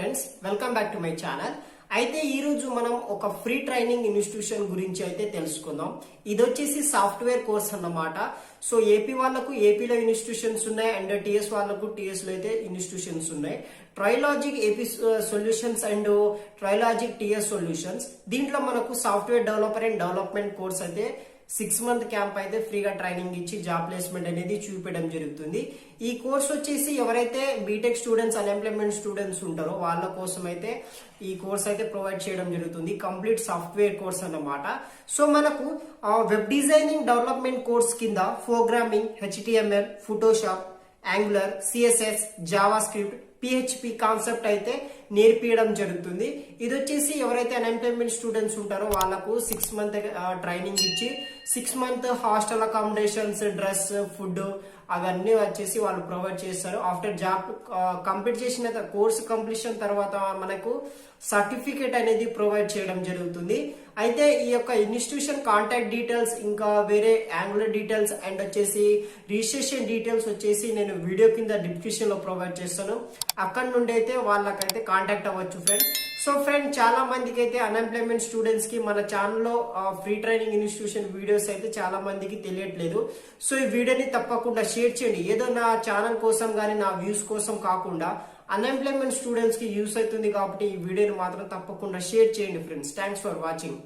Friends, welcome back to my channel. అయితే ఈ రోజు మనం ఒక ఫ్రీ ట్రైనింగ్ ఇన్స్టిట్యూషన్ గురించి అయితే తెలుసుకుందాం. ఇది వచ్చేసి సాఫ్ట్వేర్ కోర్స్ అన్నమాట. సో ఏపీ వాళ్ళకు ఏపీలో ఇన్స్టిట్యూషన్స్ ఉన్నాయి, అండ్ టీఎస్ వాళ్ళకు టీఎస్ లో అయితే ఇన్స్టిట్యూషన్స్ ఉన్నాయి. Trilogic AP solutions and Trilogic TS solutions, దీంట్లో మనకు software developer and development course అయితే 6 month క్యాంప్ అయితే ఫ్రీగా ట్రైనింగ్ ఇచ్చి జాబ్ ప్లేస్మెంట్ అనేది చూపించడం జరుగుతుంది. ఈ కోర్స్ వచ్చేసి ఎవరైతే బీటెక్ స్టూడెంట్స్, అన్ఎంప్లాయ్మెంట్ స్టూడెంట్స్ ఉంటారో వాళ్ళ కోసం అయితే ఈ కోర్స్ అయితే ప్రొవైడ్ చేయడం జరుగుతుంది. కంప్లీట్ సాఫ్ట్వేర్ కోర్స్ అన్నమాట. సో మనకు వెబ్ డిజైనింగ్ డెవలప్మెంట్ కోర్స్ కింద programming, HTML, Photoshop, angular, CSS, Java script, PHP concept అయితే నేర్పించడం జరుగుతుంది. ఇది వచ్చేసి ఎవరైతే అన్ఎంప్లాయ్మెంట్ స్టూడెంట్స్ ఉంటారో వాళ్ళకు 6 month ట్రైనింగ్ ఇచ్చి 6 month hostel accommodations, dress, food అవన్నీ వచ్చేసి వాళ్ళు ప్రొవైడ్ చేస్తారు. ఆఫ్టర్ జాబ్ కంప్లీట్ చేసిన కోర్స్ కంప్లీషన్ తర్వాత మనకు సర్టిఫికేట్ అనేది ప్రొవైడ్ చేయడం జరుగుతుంది. అయితే ఈ యొక్క ఇన్స్టిట్యూషన్ కాంటాక్ట్ డీటెయిల్స్, ఇంకా వేరే యాంగులర్ డీటెయిల్స్ అండ్ వచ్చేసి రిజిస్ట్రేషన్ డీటెయిల్స్ వచ్చేసి నేను వీడియో కింద డిస్క్రిప్షన్ లో ప్రొవైడ్ చేస్తాను. అక్కడ నుండి అయితే వాళ్ళకైతే కాంటాక్ట్ అవ్వచ్చు ఫ్రెండ్. సో ఫ్రెండ్, చాలా మందికి అయితే అన్ఎంప్లాయ్మెంట్ స్టూడెంట్స్ కి మన ఛానల్లో ఫ్రీ ట్రైనింగ్ ఇన్స్టిట్యూషన్ వీడియోస్ అయితే చాలా మందికి తెలియట్లేదు. సో ఈ వీడియోని తప్పకుండా షేర్ చేయండి. ఏదో నా ఛానల్ కోసం కానీ నా వ్యూస్ కోసం కాకుండా అన్ఎంప్లాయ్మెంట్ స్టూడెంట్స్ కి యూస్ అవుతుంది కాబట్టి ఈ వీడియోని మాత్రం తప్పకుండా షేర్ చేయండి ఫ్రెండ్స్. Thanks for watching.